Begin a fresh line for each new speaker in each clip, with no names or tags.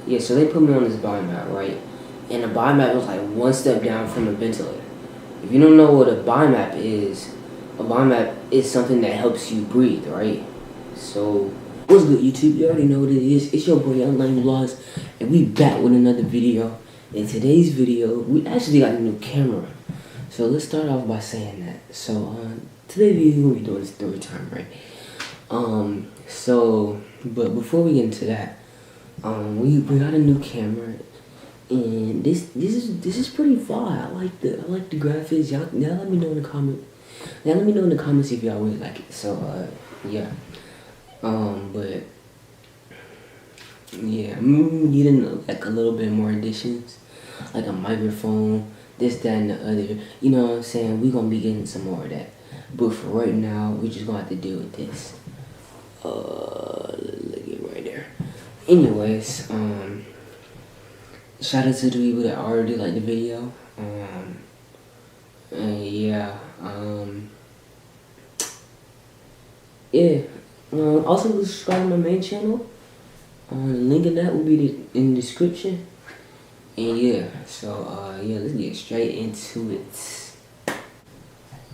Yeah, so they put me on this body mat, right? And the body mat was like one step down from a ventilator. If you don't know what a body mat is something that helps you breathe, right? So, what's good, YouTube? You already know what it is. It's your boy, Online Vlogs, and we back with another video. In today's video, we actually got a new camera. So let's start off by saying that. So, today's video we're doing story time, right? But before we get into that, we got a new camera, and this is pretty fly. I like the graphics. Y'all let me know in the comment. Now let me know in the comments if y'all really like it. So yeah. But yeah, I'm needing like a little bit more additions, like a microphone, this, that, and the other. You know what I'm saying? We gonna be getting some more of that. But for right now, we just gonna have to deal with this. Look at right there. Anyways, shout out to the people that already liked the video. And yeah, yeah. Also subscribe to my main channel. The link in that will be in the description. And yeah, so yeah, let's get straight into it.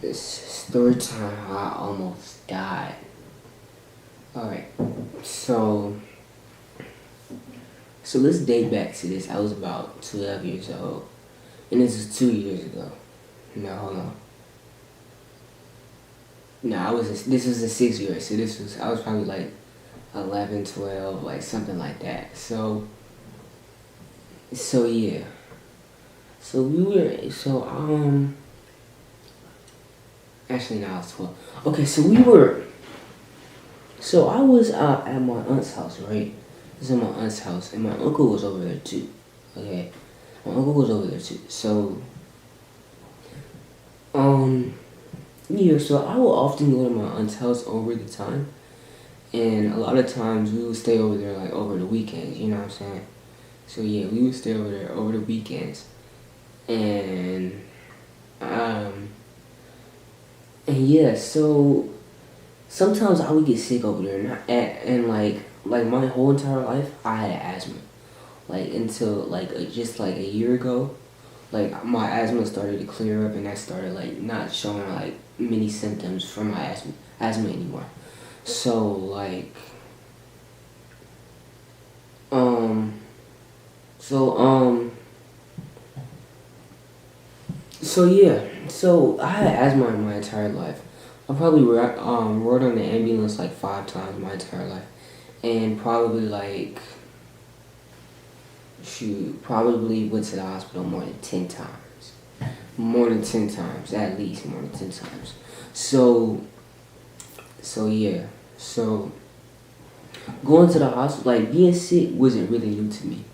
This story time, how I almost died. Alright, so let's date back to this. I was about 12 years old, and this is 2 years ago. No, hold on. No, this was a 6th grade, so I was probably like 11, 12, like something like that. So yeah. Actually, no, I was 12. Okay, so I was at my aunt's house, right? This is my aunt's house, and my uncle was over there too. Okay, my uncle was over there too. So, yeah. So I will often go to my aunt's house over the time, and a lot of times we would stay over there like over the weekends. You know what I'm saying? So yeah, we would stay over there over the weekends, and yeah. So sometimes I would get sick over there, and like my whole entire life, I had asthma. Like until like just like a year ago, like my asthma started to clear up, and I started like not showing like many symptoms from my asthma anymore. So like, so yeah. So I had asthma in my entire life. I probably rode on the ambulance like 5 times my entire life, and probably like probably went to the hospital more than 10 times. More than 10 times, at least more than 10 times. So yeah. So going to the hospital, like being sick wasn't really new to me.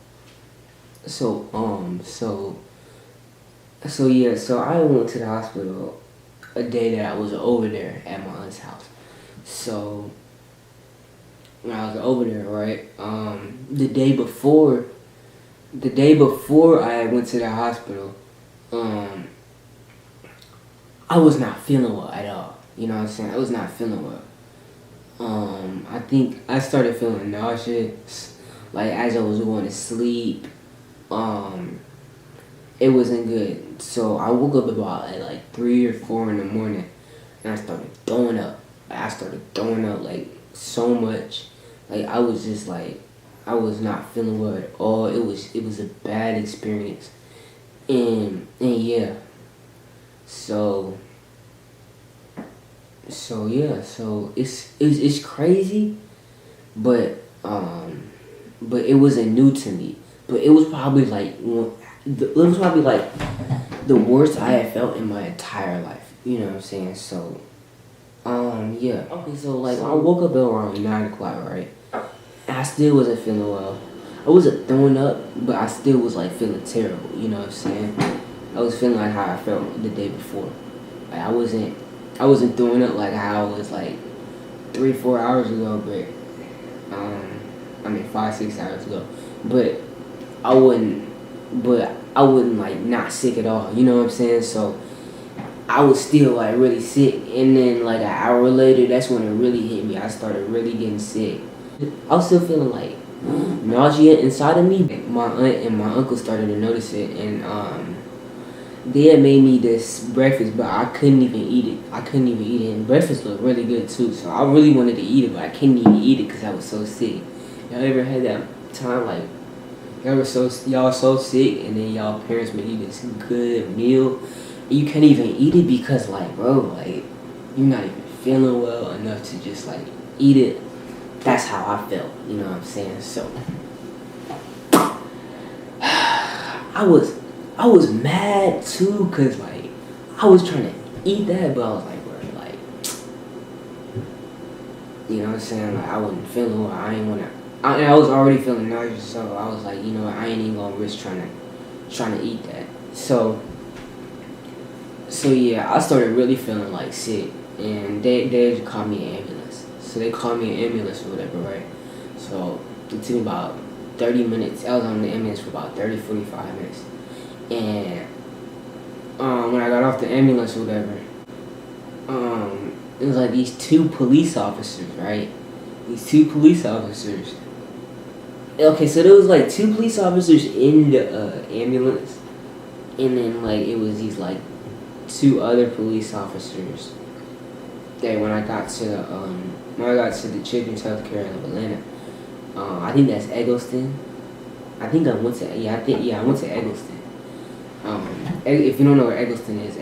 So yeah, so I went to the hospital a day that I was over there at my aunt's house. So when I was over there, right, the day before I went to the hospital, I was not feeling well at all. You know what I'm saying? I was not feeling well. I think I started feeling nauseous, like as I was going to sleep. It wasn't good. So I woke up about at like 3 or 4 in the morning, and I started throwing up. I started throwing up like so much. Like I was just like, I was not feeling well at all. It was a bad experience. And yeah. So yeah, so it's crazy, but it wasn't new to me. But it was probably like the worst I had felt in my entire life. You know what I'm saying? So yeah. Okay, so like I woke up around 9 o'clock, right? And I still wasn't feeling well. I wasn't throwing up, but I still was like feeling terrible. You know what I'm saying? I was feeling like how I felt the day before. Like I wasn't throwing up like how I was like 3-4 hours ago, but 5-6 hours ago. But I wouldn't like not sick at all. You know what I'm saying? So I was still like really sick, and then like an hour later, that's when it really hit me. I started really getting sick. I was still feeling like nausea inside of me. My aunt and my uncle started to notice it, and they had made me this breakfast, but I couldn't even eat it. And breakfast looked really good too, so I really wanted to eat it, but I couldn't even eat it because I was so sick. Y'all ever had that time like y'all were so sick, and then y'all parents made you this good meal, and you can't even eat it because like, bro, like you're not even feeling well enough to just like eat it. That's how I felt, you know what I'm saying? So I was mad too, cause like I was trying to eat that, but I was like, bro, like, you know what I'm saying? Like I wasn't feeling well. I was already feeling nauseous, so I was like, you know what? I ain't even gonna risk trying to eat that. So yeah, I started really feeling like sick, and they called me an ambulance. So they called me an ambulance or whatever, right? So it took me about 30 minutes. I was on the ambulance for about 30-45 minutes. And when I got off the ambulance or whatever, it was like these two police officers, right? These two police officers. Okay, so there was like two police officers in the ambulance, and then like it was these like two other police officers that when I got to the Children's Healthcare of Atlanta, I think that's Eggleston. I went to Eggleston. If you don't know where Eggleston is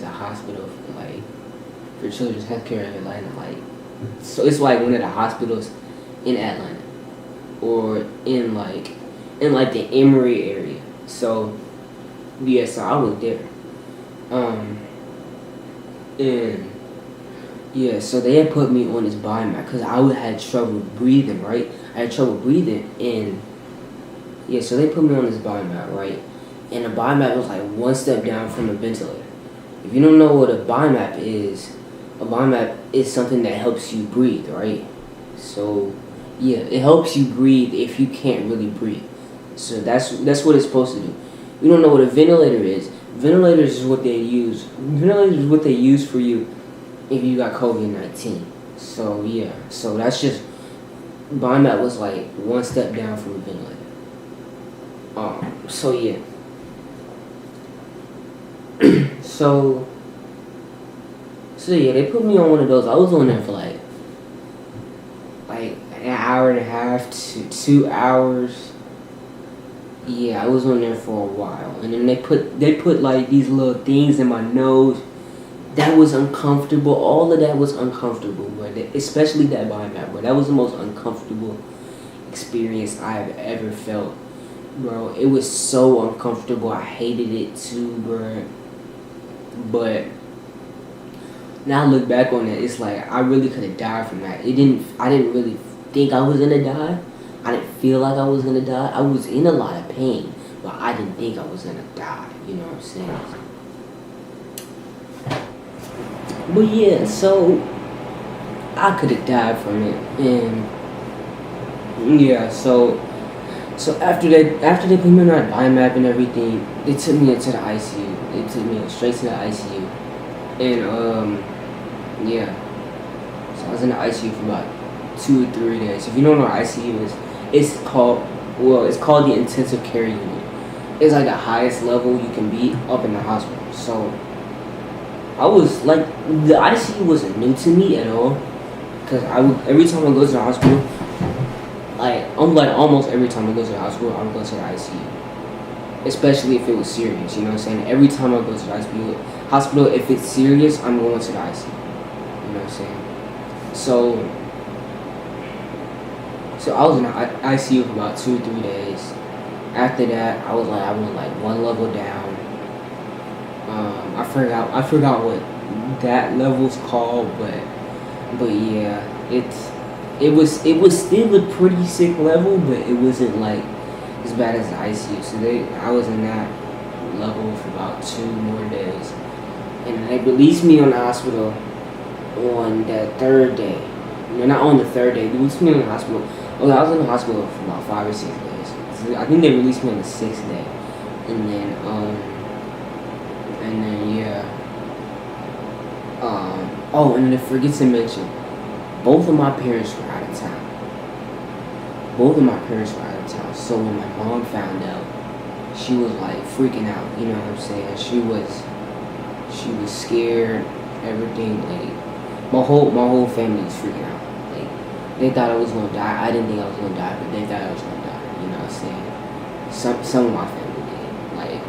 a hospital for Children's Healthcare of Atlanta. Like, so it's like one of the hospitals in Atlanta, or in the Emory area. So yeah, so I was there. And yeah, so they had put me on this biomat because I had trouble breathing, right? And yeah, so they put me on this biomat, right? And the biomat was like one step down from a ventilator. If you don't know what a biomat is something that helps you breathe, right? So yeah, it helps you breathe if you can't really breathe. So that's what it's supposed to do. You don't know what a ventilator is. Ventilators is what they use. Ventilators is what they use for you if you got COVID-19. So yeah, so that's just, biomat was like one step down from a ventilator. So yeah. So yeah, they put me on one of those. I was on there for like an hour and a half to 2 hours. Yeah, I was on there for a while, and then they put like these little things in my nose. That was uncomfortable. All of that was uncomfortable, but especially that biomat, bro. That was the most uncomfortable experience I have ever felt, bro. It was so uncomfortable. I hated it too, bro. But now I look back on it, it's like I really could have died from that. I didn't really think I was gonna die. I didn't feel like I was gonna die. I was in a lot of pain, but I didn't think I was gonna die. You know what I'm saying? But yeah, so I could have died from it, and yeah, so after they put me on that biomat and everything, they took me into the ICU. They took me straight to the ICU, and yeah, so I was in the ICU for about 2 or 3 days. If you don't know what ICU is, it's called the intensive care unit. It's like the highest level you can be up in the hospital. So I was like, the ICU wasn't new to me at all, because every time I go to the hospital, almost every time I go to the hospital, I would go to the ICU, especially if it was serious. You know what I'm saying? Every time I go to the hospital, if it's serious, I'm going to the ICU. You know what I'm saying? So I was in the ICU for about 2 or 3 days. After that, I went one level down. I forgot what that level's called, but yeah, it was still a pretty sick level, but it wasn't like as bad as the ICU. So I was in that level for about 2 more days, and they released me on the hospital on the 3rd day. No, not on the 3rd day. They released me on the hospital. I was in the hospital for about 5 or 6 days. So I think they released me on the 6th day, and then yeah. Oh, and I forget to mention, both of my parents were out of town. both of my parents were out of town. So when my mom found out, she was like freaking out. You know what I'm saying? She was scared. Everything, like my whole family was freaking out. Like they thought I was gonna die. I didn't think I was gonna die, but they thought I was gonna die. You know what I'm saying? Some of my family did. Like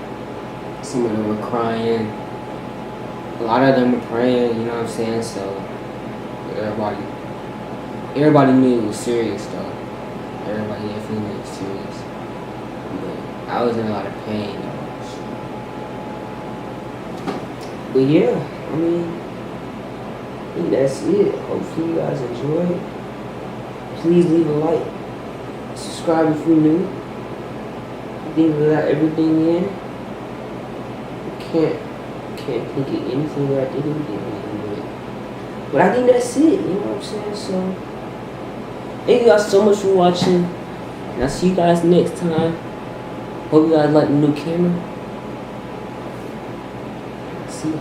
some of them were crying. A lot of them were praying. You know what I'm saying? So everybody knew it was serious though. Everybody definitely knew it was serious. But I was in a lot of pain though. But yeah, I mean, I think that's it. Hopefully you guys enjoyed. Please leave a like. Subscribe if you're new. I think we got everything in. Can't think of anything that I didn't get in. But I think that's it, you know what I'm saying? So thank you guys so much for watching. And I'll see you guys next time. Hope you guys like the new camera. See ya.